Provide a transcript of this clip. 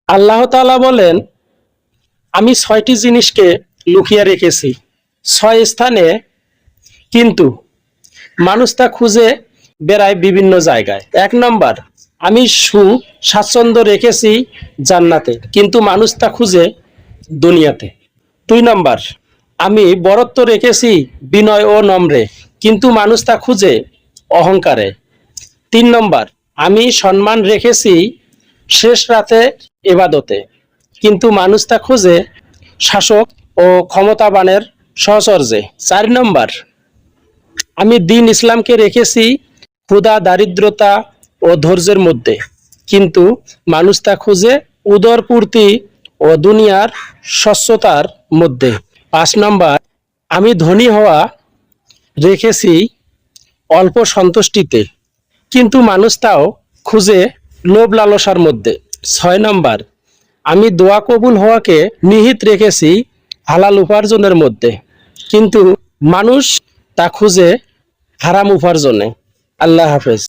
আল্লাহ তাআলা বলেন, আমি ৬টি জিনিসকে লুকিয়ে রেখেছি ৬ স্থানে, কিন্তু মানুষ তা খুঁজে বেড়ায় বিভিন্ন জায়গায়। ১ নম্বর, আমি স্বাচ্ছন্দ্য রেখেছি জান্নাতে, কিন্তু মানুষ তা খুঁজে দুনিয়াতে। ২ নম্বর, আমি বরত্ব রেখেছি বিনয় ও নম্রে, কিন্তু মানুষ তা খুঁজে অহংকারে। ৩ নম্বর, আমি সম্মান রেখেছি শেষ রাতে ইবাদতে, কিন্তু মানুষ তা খুঁজে শাসক ও ক্ষমতাবানের সহচর্যে। ৪ নম্বর, আমি দ্বীন ইসলামকে রেখেছি ক্ষুধা, দারিদ্রতা ও ধৈর্যের মধ্যে, কিন্তু মানুষ তা খুঁজে উদরপূর্তি ও দুনিয়ার স্বচ্ছতার মধ্যে। ৫ নম্বর, আমি ধনী হওয়া রেখেছি অল্প সন্তুষ্টিতে, কিন্তু মানুষ তাও খুঁজে লোভ লালসার মধ্যে। ৬ নম্বর, আমি দোয়া কবুল হওয়াকে নিহিত রেখেছি হালাল উপার্জনের মধ্যে, কিন্তু মানুষ তা খুঁজে হারাম উপার্জনে। আল্লাহ হাফেজ।